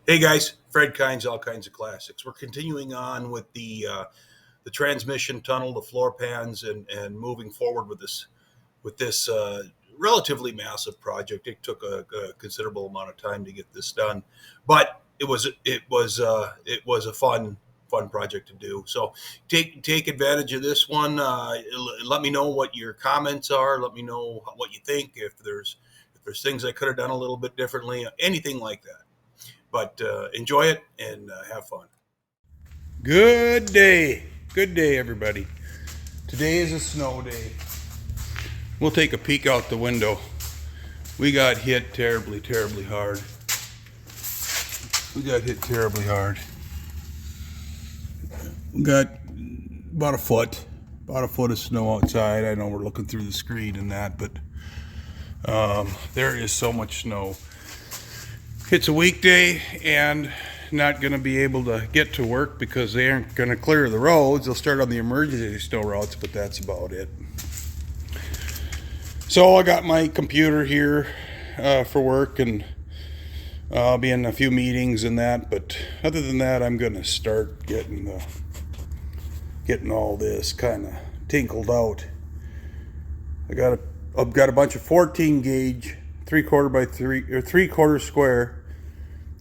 Hey guys, Fred Kynes, All Kinds of Classics. We're continuing on with the transmission tunnel, the floor pans, and moving forward with this relatively massive project. It took a considerable amount of time to get this done, but it was a fun project to do. So take advantage of this one. Let me know what your comments are. Let me know what you think. If there's things I could have done a little bit differently, anything like that. But enjoy it and have fun. Good day. Good day, everybody. Today is a snow day. We'll take a peek out the window. We got hit terribly, terribly hard. We got hit terribly hard. We got about a foot of snow outside. I know we're looking through the screen and that, but there is so much snow. It's a weekday and not going to be able to get to work because they aren't going to clear the roads. They'll start on the emergency snow routes, but that's about it. So I got my computer here for work, and I'll be in a few meetings and that, but other than that, I'm going to start getting all this kind of tinkled out. I've got a bunch of 14 gauge 3/4 by 3 or 3/4 square.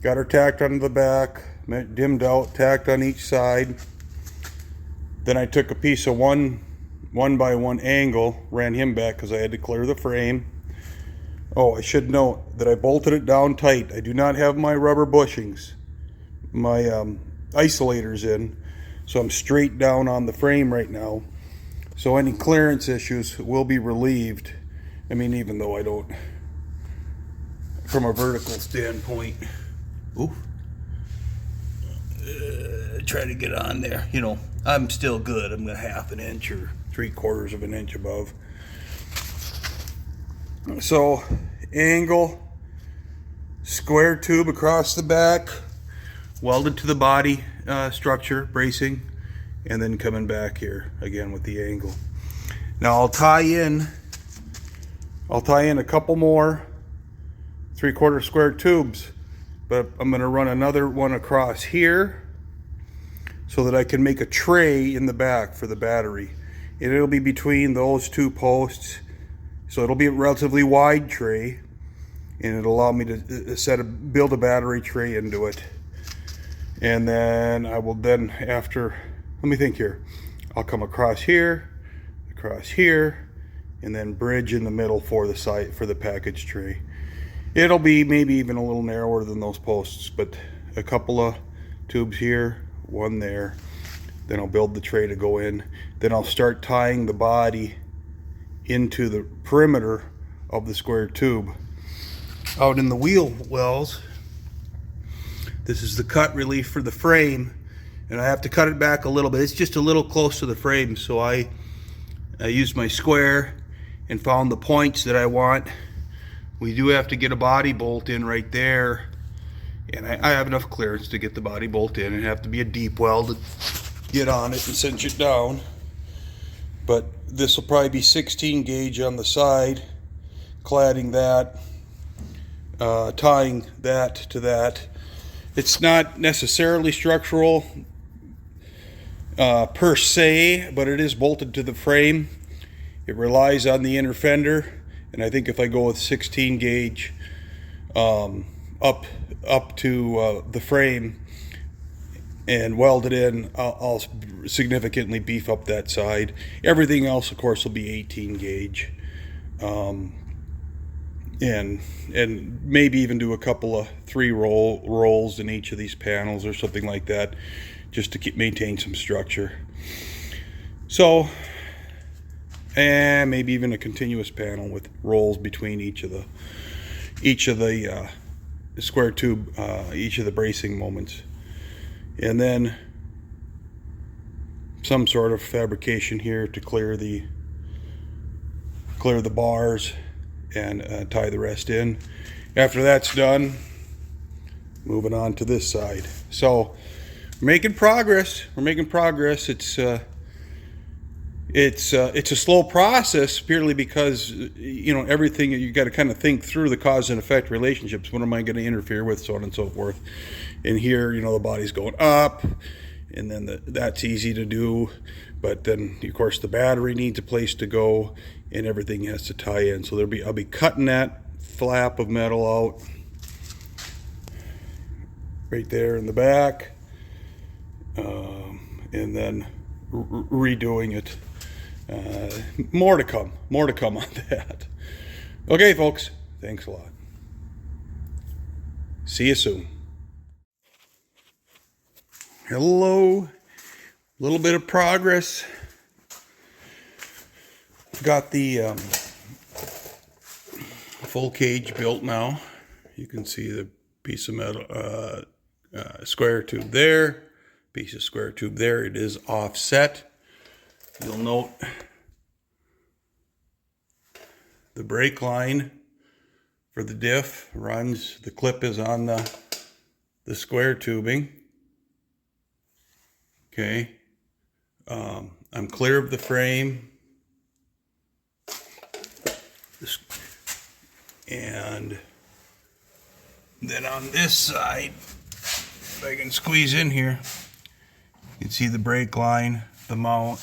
Got her tacked onto the back, dimmed out, tacked on each side. Then I took a piece of 1x1 angle, ran him back because I had to clear the frame. Oh, I should note that I bolted it down tight. I do not have my rubber bushings, my isolators in, so I'm straight down on the frame right now. So any clearance issues will be relieved. I mean, even though I don't, from a vertical standpoint. Ooh. Try to get on there. You know, I'm still good. I'm a half an inch or 3/4 of an inch above. So, angle, square tube across the back, welded to the body structure, bracing, and then coming back here again with the angle. Now I'll tie in a couple more 3/4 square tubes, but I'm going to run another one across here so that I can make a tray in the back for the battery. And it'll be between those two posts, so it'll be a relatively wide tray, and it'll allow me to build a battery tray into it. And then I will let me think here. I'll come across here, and then bridge in the middle for the package tray. It'll be maybe even a little narrower than those posts, but a couple of tubes here, one there. Then I'll build the tray to go in. Then I'll start tying the body into the perimeter of the square tube. Out in the wheel wells, this is the cut relief for the frame, and I have to cut it back a little bit. It's just a little close to the frame, so I used my square and found the points that I want. We do have to get a body bolt in right there, and I have enough clearance to get the body bolt in. It'd have to be a deep weld to get on it and cinch it down, but this will probably be 16 gauge on the side, cladding that, tying that to that. It's not necessarily structural per se, but it is bolted to the frame. It relies on the inner fender. And I think if I go with 16 gauge up to the frame and weld it in, I'll significantly beef up that side. Everything else, of course, will be 18 gauge, and maybe even do a couple of 3 rolls in each of these panels or something like that, just to maintain some structure. So. And maybe even a continuous panel with rolls between each of the square tube, each of the bracing moments, and then some sort of fabrication here to clear the bars and tie the rest in. After that's done, moving on to this side. So we're making progress. It's it's a slow process purely because, you know, everything you got to kind of think through the cause and effect relationships. What am I going to interfere with, so on and so forth. And here, you know, the body's going up, and then that's easy to do, but then of course the battery needs a place to go, and everything has to tie in. So I'll be cutting that flap of metal out right there in the back, and then redoing it. More to come on that. Okay, folks, thanks a lot. See you soon. Hello, a little bit of progress. Got the full cage built now. You can see the piece of metal, square tube there, piece of square tube there. It is offset. You'll note the brake line for the diff runs, the clip is on the square tubing. Okay, I'm clear of the frame. And then on this side, if I can squeeze in here, you can see the brake line, the mount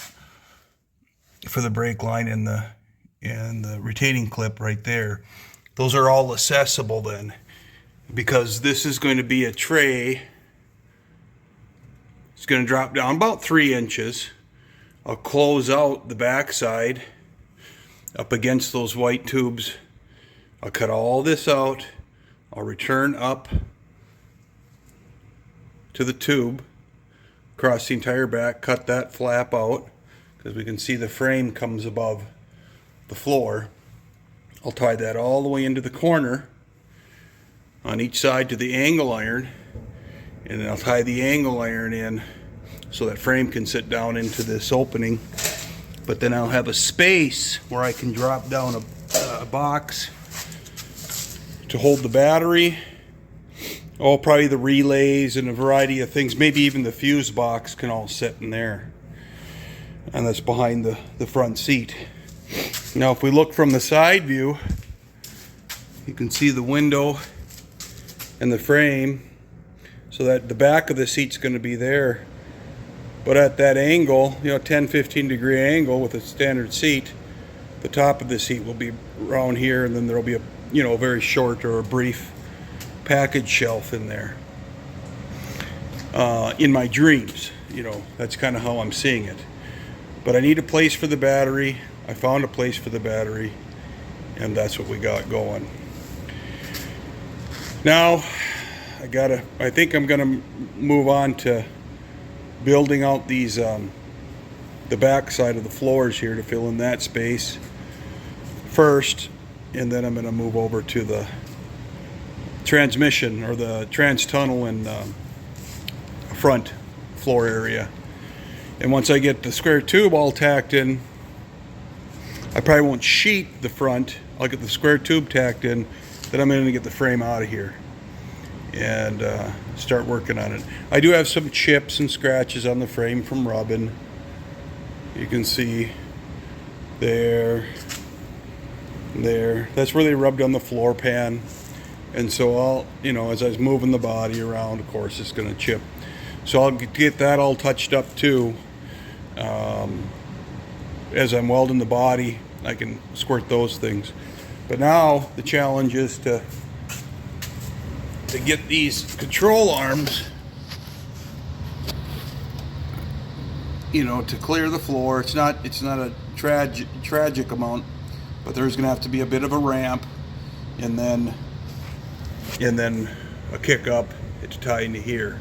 for the brake line, and the retaining clip right there. Those are all accessible then, because this is going to be a tray. It's going to drop down about 3 inches. I'll close out the back side up against those white tubes. I'll cut all this out. I'll return up to the tube across the entire back, cut that flap out, because we can see the frame comes above the floor. I'll tie that all the way into the corner on each side to the angle iron, and then I'll tie the angle iron in so that frame can sit down into this opening. But then I'll have a space where I can drop down a box to hold the battery. Oh, probably the relays and a variety of things. Maybe even the fuse box can all sit in there. And that's behind the front seat. Now, if we look from the side view, you can see the window and the frame, so that the back of the seat's going to be there. But at that angle, you know, 10-15 degree angle with a standard seat, the top of the seat will be around here, and then there'll be a, you know, a very short or a brief package shelf in there. In my dreams, you know, that's kind of how I'm seeing it. But I need a place for the battery. I found a place for the battery, and that's what we got going. Now, I think I'm gonna move on to building out these, the back side of the floors here to fill in that space first, and then I'm gonna move over to the transmission or the trans tunnel and front floor area. And once I get the square tube all tacked in, I probably won't sheet the front. I'll get the square tube tacked in, then I'm going to get the frame out of here and start working on it. I do have some chips and scratches on the frame from rubbing. You can see there. That's where they rubbed on the floor pan. And so I'll, you know, as I was moving the body around, of course, it's going to chip. So I'll get that all touched up too. As I'm welding the body, I can squirt those things. But now the challenge is to get these control arms, you know, to clear the floor. It's not a tragic amount, but there's going to have to be a bit of a ramp, and then a kick up to tie into here.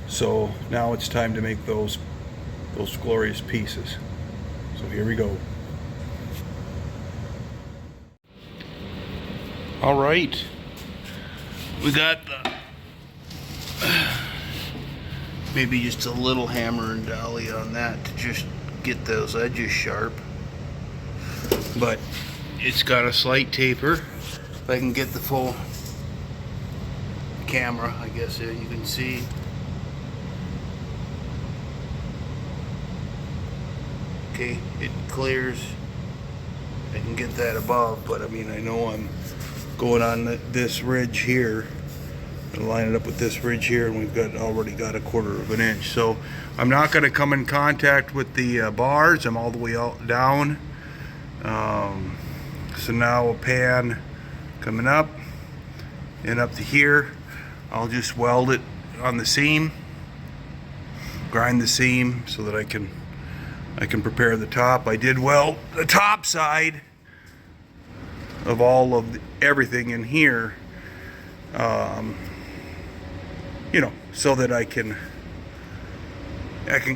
So now it's time to make those glorious pieces. So here we go. All right, we got the maybe just a little hammer and dolly on that to just get those edges sharp, but it's got a slight taper. If I can get the full camera, I guess you can see. Okay, it clears. I can get that above, but I mean, I know I'm going on this ridge here. And line it up with this ridge here, and we've already got 1/4 of an inch. So I'm not going to come in contact with the bars. I'm all the way out down. So now a pan coming up and up to here. I'll just weld it on the seam, grind the seam so that I can prepare the top. I did weld the top side of all of everything in here. You know, so that I can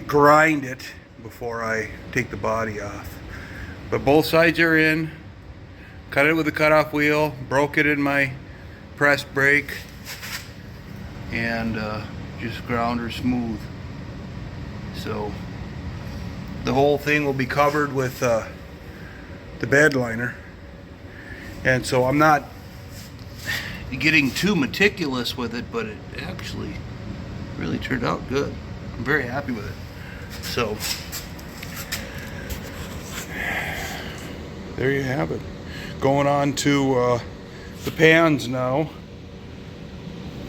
grind it before I take the body off. But both sides are in. Cut it with a cutoff wheel, broke it in my press brake, and just ground her smooth. So the whole thing will be covered with the bed liner, and so I'm not getting too meticulous with it, but it actually really turned out good. I'm very happy with it. So there you have it. Going on to the pans now.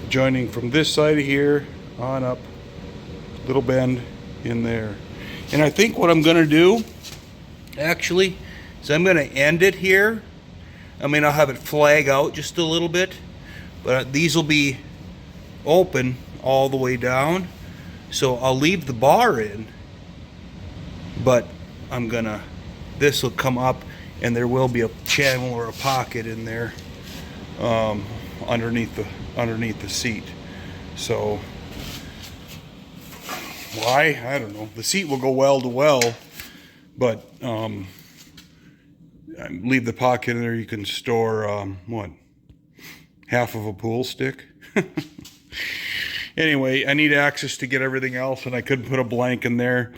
Joining from this side of here on up, little bend in there. And I think what I'm gonna do actually is I'm gonna end it here. I mean, I'll have it flag out just a little bit, but these will be open all the way down. So I'll leave the bar in, but this will come up and there will be a channel or a pocket in there underneath the seat. So why? I don't know. The seat will go well to well, but leave the pocket in there. You can store half of a pool stick. Anyway, I need access to get everything else, and I couldn't put a blank in there.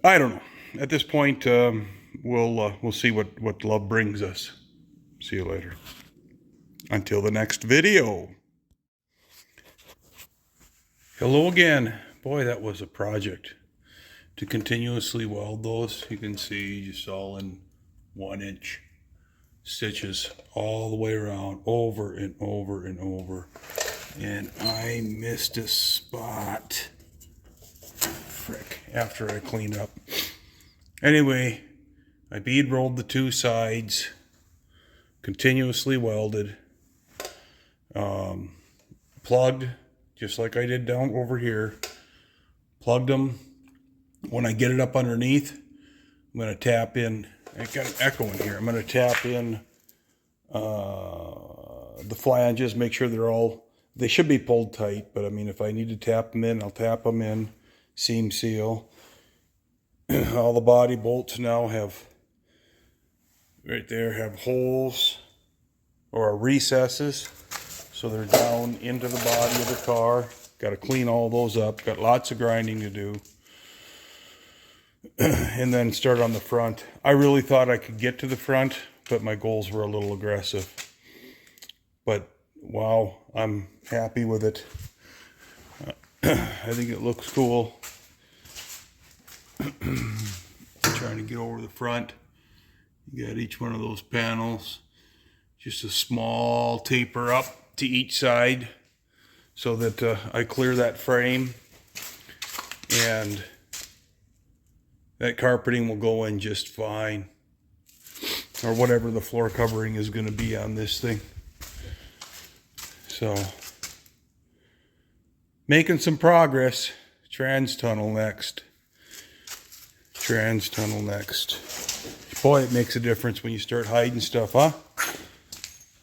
I don't know. At this point, we'll see what love brings us. See you later. Until the next video. Hello again. Boy, that was a project to continuously weld those. You can see just all in 1-inch stitches all the way around, over and over and over. And I missed a spot. Frick, after I cleaned up. Anyway, I bead rolled the 2 sides, continuously welded, plugged, just like I did down over here. Plugged them. When I get it up underneath, I'm going to tap in. I got an echo in here. I'm going to tap in the flanges, make sure they should be pulled tight, but I mean, if I need to tap them in, I'll tap them in. Seam seal. All the body bolts now have, right there, have holes or recesses, so they're down into the body of the car. Got to clean all those up. Got lots of grinding to do. And then start on the front. I really thought I could get to the front, but my goals were a little aggressive. But wow, I'm happy with it. I think it looks cool. Trying to get over the front. You got each one of those panels. Just a small taper up to each side so that I clear that frame. And that carpeting will go in just fine. Or whatever the floor covering is going to be on this thing. So, making some progress. Trans tunnel next. Trans tunnel next. Boy, it makes a difference when you start hiding stuff, huh?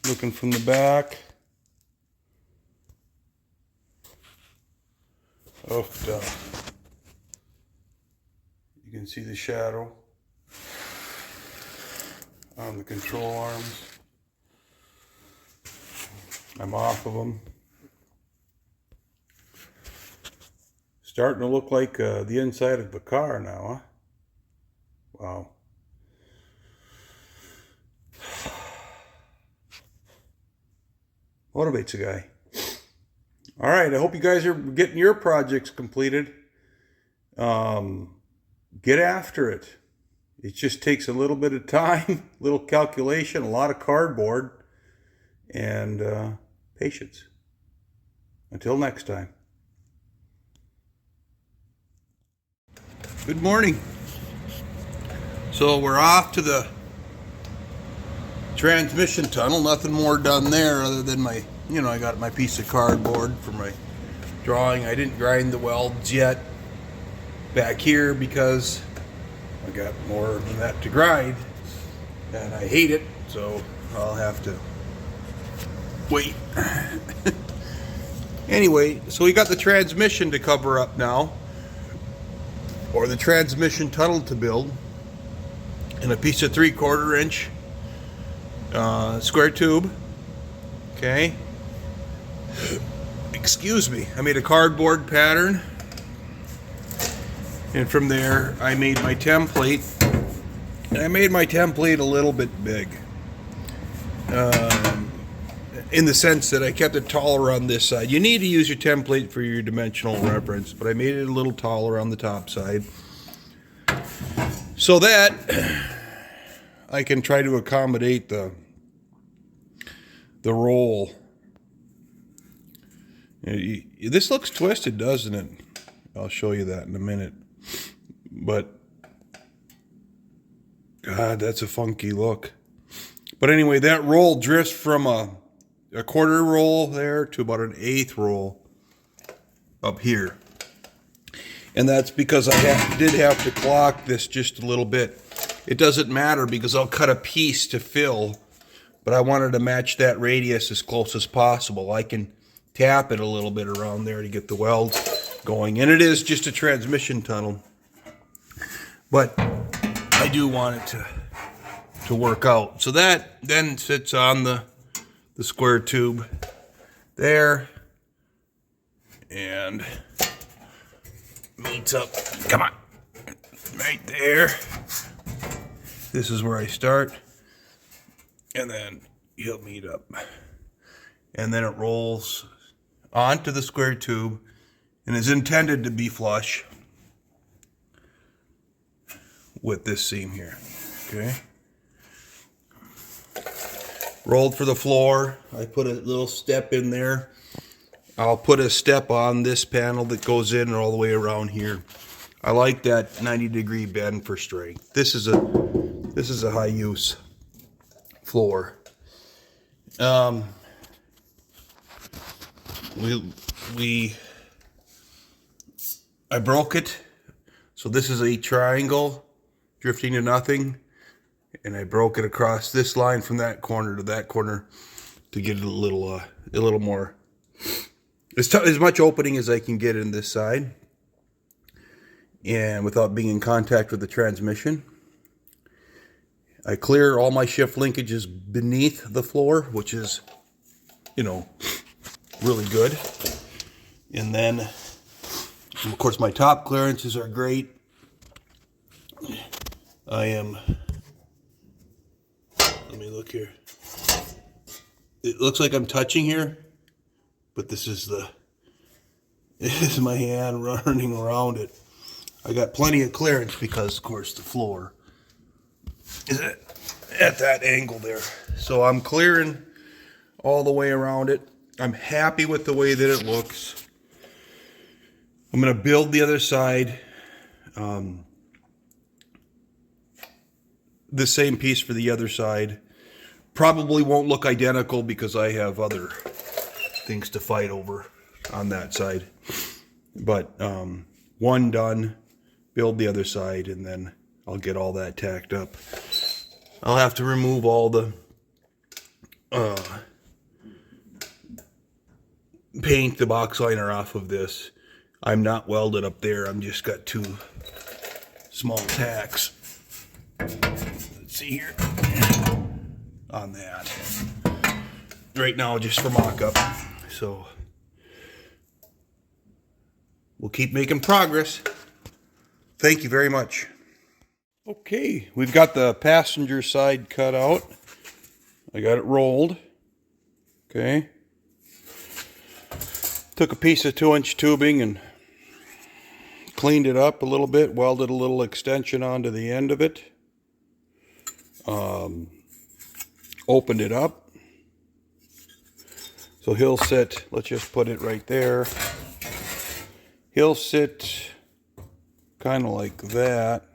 Looking from the back. Oh, duh. You can see the shadow on the control arms. I'm off of them. Starting to look like the inside of the car now, huh? Wow. Motivates a guy. All right, I hope you guys are getting your projects completed. get after it. It just takes a little bit of time, little calculation, a lot of cardboard, and patience. Until next time. Good morning. So we're off to the transmission tunnel. Nothing more done there other than I got my piece of cardboard for my drawing. I didn't grind the welds yet back here because I got more than that to grind, and I hate it, so I'll have to wait. Anyway, so we got the transmission to cover up now, or the transmission tunnel to build, and a piece of 3/4 inch square tube. Okay. Excuse me. I made a cardboard pattern. And from there, I made my template. And I made my template a little bit big. In the sense that I kept it taller on this side. You need to use your template for your dimensional reference, but I made it a little taller on the top side, so that I can try to accommodate the roll. This looks twisted, doesn't it? I'll show you that in a minute. But God, that's a funky look. But anyway, that roll drifts from a 1/4 roll there to about an 1/8 roll up here. And that's because I did have to clock this just a little bit. It doesn't matter because I'll cut a piece to fill, but I wanted to match that radius as close as possible. I can tap it a little bit around there to get the welds going. And it is just a transmission tunnel, but I do want it to work out. So that then sits on the square tube there and meets up, come on, right there. This is where I start, and then he'll meet up, and then it rolls onto the square tube and is intended to be flush with this seam here. Okay. Rolled for the floor. I put a little step in there. I'll put a step on this panel that goes in all the way around here. I like that 90-degree bend for strength. This is a high use floor. I broke it. So this is a triangle drifting to nothing. And I broke it across this line from that corner to that corner to get it a little more, as much opening as I can get in this side, and without being in contact with the transmission. I clear all my shift linkages beneath the floor, which is, really good. And then, of course, my top clearances are great. Let me look here. It looks like I'm touching here, but this is my hand running around it. I got plenty of clearance because, of course, the floor is at that angle there. So I'm clearing all the way around it. I'm happy with the way that it looks. I'm going to build the other side. The same piece for the other side. Probably won't look identical because I have other things to fight over on that side. But one done, build the other side, and then I'll get all that tacked up. I'll have to remove all the paint, the box liner off of this. I'm not welded up there. I'm just got 2 small tacks. Let's see here on that. Right now, just for mock-up. So we'll keep making progress. Thank you very much. Okay, we've got the passenger side cut out. I got it rolled. Okay. Took a piece of 2-inch tubing and cleaned it up a little bit, welded a little extension onto the end of it, opened it up. So he'll sit, let's just put it right there. He'll sit kind of like that.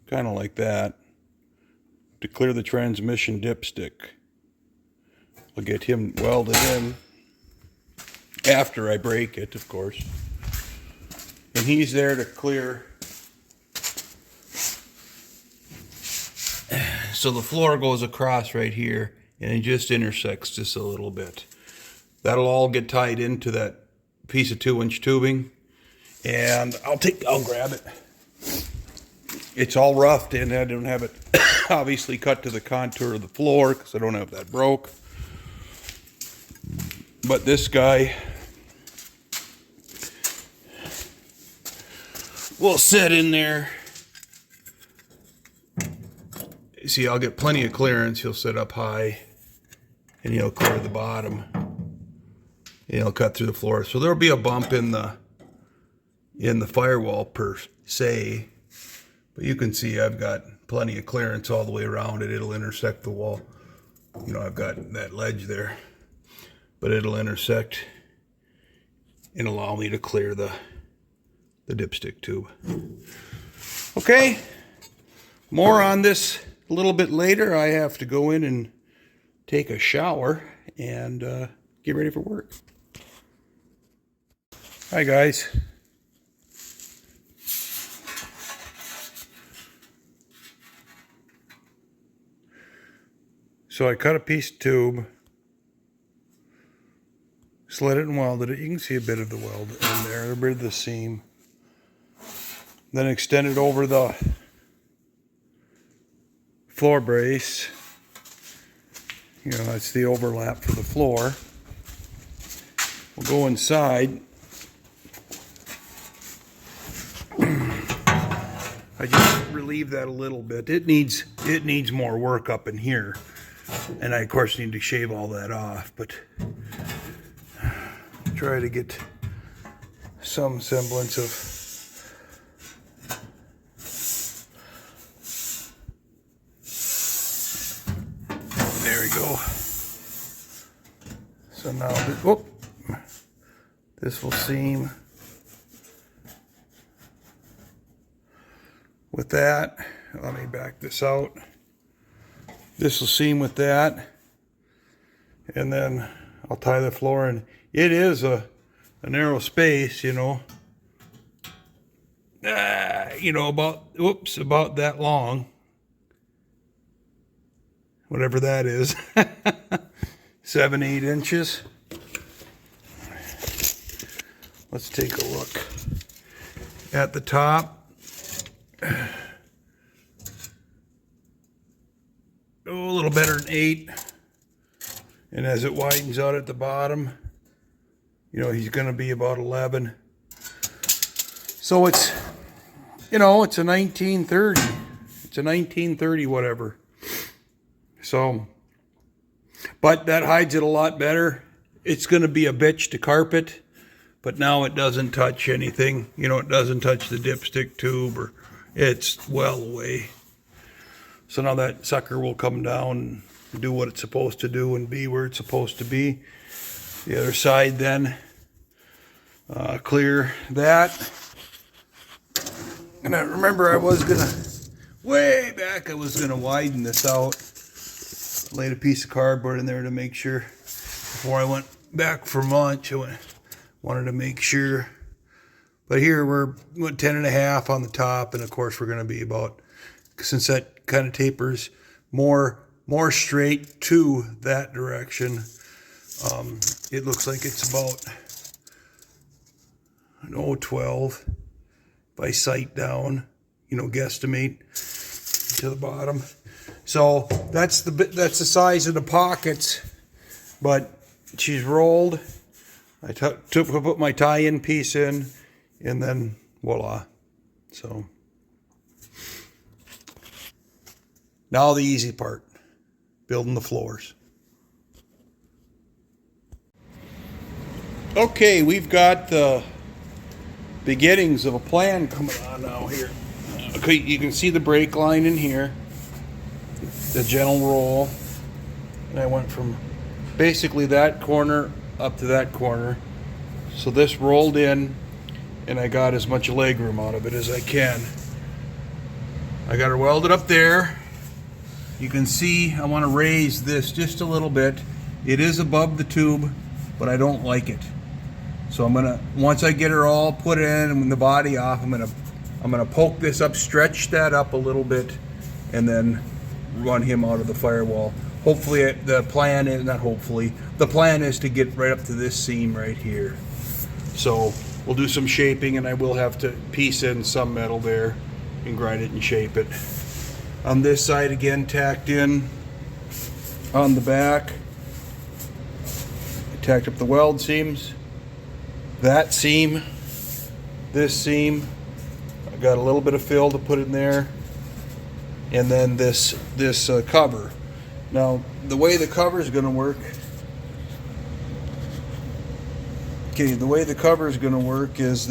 Kind of like that. To clear the transmission dipstick. I'll get him welded in. After I break it, of course. And he's there to clear. So the floor goes across right here. And it just intersects just a little bit. That'll all get tied into that piece of 2-inch tubing. And I'll grab it. It's all roughed in. I don't have it obviously cut to the contour of the floor because I don't have that broke. But this guy will sit in there. See, I'll get plenty of clearance. He'll sit up high and he'll clear the bottom. And he'll cut through the floor. So there'll be a bump in the firewall per se. But you can see I've got plenty of clearance all the way around it. It'll intersect the wall. You know, I've got that ledge there. But it'll intersect and allow me to clear the dipstick tube. Okay. More on this a little bit later. I have to go in and take a shower and get ready for work. Hi guys. So I cut a piece of tube, slid it and welded it. You can see a bit of the weld in there, a bit of the seam. Then extended over the floor brace. You know, that's the overlap for the floor. We'll go inside. I just relieve that a little bit. It needs more work up in here. And I, of course, need to shave all that off, but try to get some semblance of there we go. So now, this will seam with that. Let me back this out. This will seam with that, and then I'll tie the floor in. It is a narrow space, you know. You know, about that long. Whatever that is. 7-8 inches. Let's take a look at the top. A little better than 8. And as it widens out at the bottom, you know, he's going to be about 11. So it's, you know, it's a 1930. It's a 1930 whatever. So, but that hides it a lot better. It's going to be a bitch to carpet, but now it doesn't touch anything. You know, it doesn't touch the dipstick tube, or it's well away. So now that sucker will come down and do what it's supposed to do and be where it's supposed to be. The other side then, clear that. And I remember I was gonna, way back, I was gonna widen this out. Laid a piece of cardboard in there to make sure, before I went back for lunch, I wanted to make sure. But here we're 10.5 on the top, and of course we're gonna be about, since that kind of tapers more straight to that direction. It looks like it's about 12 by sight down, you know, guesstimate to the bottom. So that's the size of the pockets. But she's rolled. I put my tie-in piece in, and then voila. So now the easy part, building the floors. Okay, we've got the beginnings of a plan coming on now here. Okay, you can see the brake line in here, the gentle roll, and I went from basically that corner up to that corner. So this rolled in, and I got as much leg room out of it as I can. I got her welded up there. You can see I want to raise this just a little bit. It is above the tube, but I don't like it. So I'm gonna, once I get her all put in and the body off, I'm gonna poke this up, stretch that up a little bit, and then run him out of the firewall. Hopefully, the plan is, not hopefully, the plan is to get right up to this seam right here. So we'll do some shaping, and I will have to piece in some metal there and grind it and shape it. On this side again, tacked in on the back. I tacked up the weld seams. That seam, this seam, I got a little bit of fill to put in there, and then this cover. Now, the way the cover is going to work, is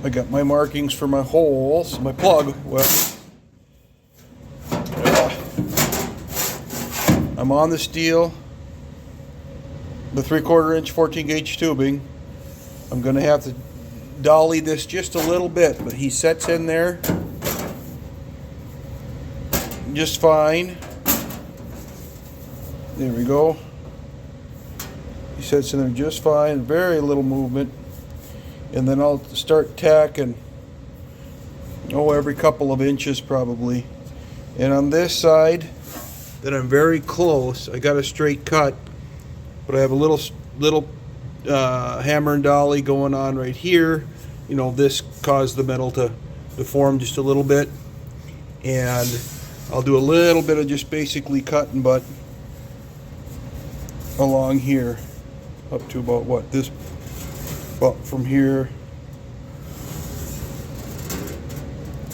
I got my markings for my holes, my plug. Well, I'm on the steel. The 3/4 inch 14 gauge tubing. I'm going to have to dolly this just a little bit, but he sets in there just fine. There we go. He sets in there just fine, very little movement. And then I'll start tacking, every couple of inches probably. And on this side, that I'm very close, I got a straight cut, but I have a little hammer and dolly going on right here. You know, this caused the metal to deform just a little bit. And I'll do a little bit of just basically cut and butt along here up to about what, this, well, from here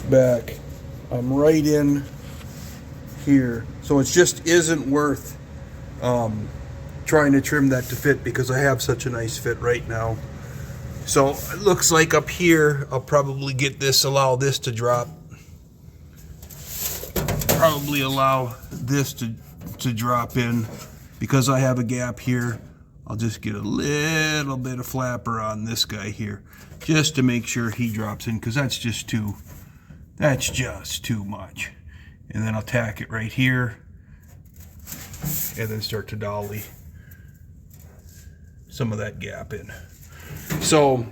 back. I'm right in here. So it just isn't worth trying to trim that to fit, because I have such a nice fit right now. So it looks like up here I'll probably get this, allow this to drop. Probably allow this to drop in, because I have a gap here. I'll just get a little bit of flapper on this guy here, just to make sure he drops in, because that's just too much. And then I'll tack it right here, and then start to dolly some of that gap in. So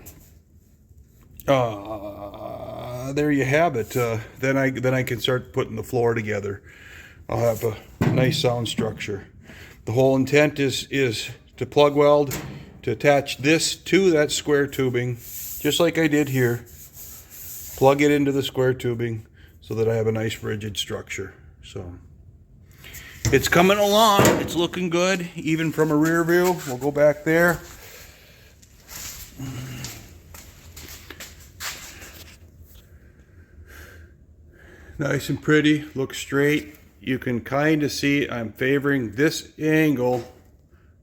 there you have it. Then I can start putting the floor together. I'll have a nice sound structure. The whole intent is to plug weld, to attach this to that square tubing, just like I did here. Plug it into the square tubing so that I have a nice rigid structure. So it's coming along. It's looking good, even from a rear view. We'll go back there. Nice and pretty, looks straight. You can kind of see I'm favoring this angle.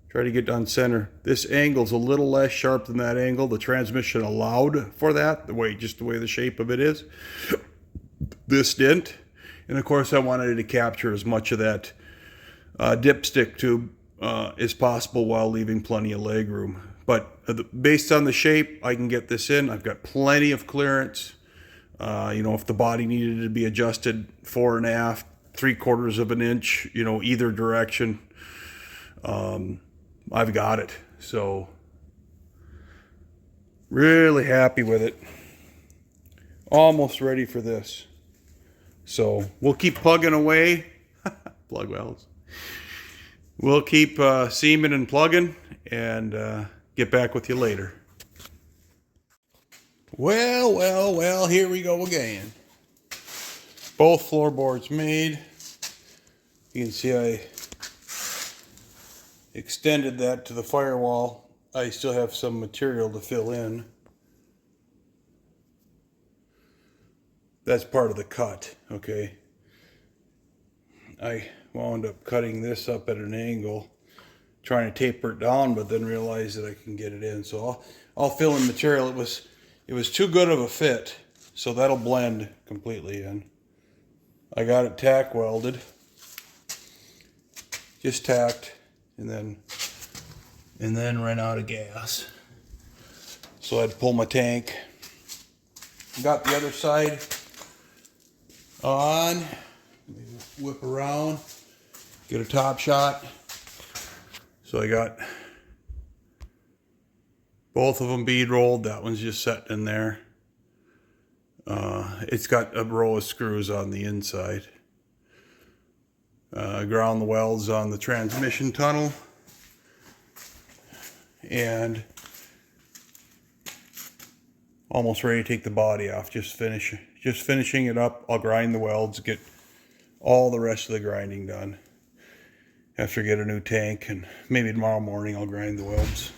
Try to get on center. This angle's a little less sharp than that angle. The transmission allowed for that, just the way the shape of it is. This didn't. And of course I wanted to capture as much of that dipstick tube as possible while leaving plenty of leg room. But based on the shape, I can get this in. I've got plenty of clearance. If the body needed to be adjusted 4 1/2, 3/4 of an inch, either direction, I've got it. So really happy with it. Almost ready for this. So we'll keep plugging away. Plug welds. We'll keep seaming and plugging, and get back with you later. Well, here we go again. Both floorboards made. You can see I extended that to the firewall. I still have some material to fill in. That's part of the cut, okay? I wound up cutting this up at an angle trying to taper it down, but then realized that I can get it in. So I'll fill in material. It was too good of a fit, so that'll blend completely in. I got it tack welded, just tacked, and then ran out of gas. So I had to pull my tank. Got the other side on. Whip around, get a top shot. So I got both of them bead rolled. That one's just set in there. It's got a row of screws on the inside. Ground the welds on the transmission tunnel. And almost ready to take the body off. Just finishing it up. I'll grind the welds, get all the rest of the grinding done after I get a new tank, and maybe tomorrow morning I'll grind the welds.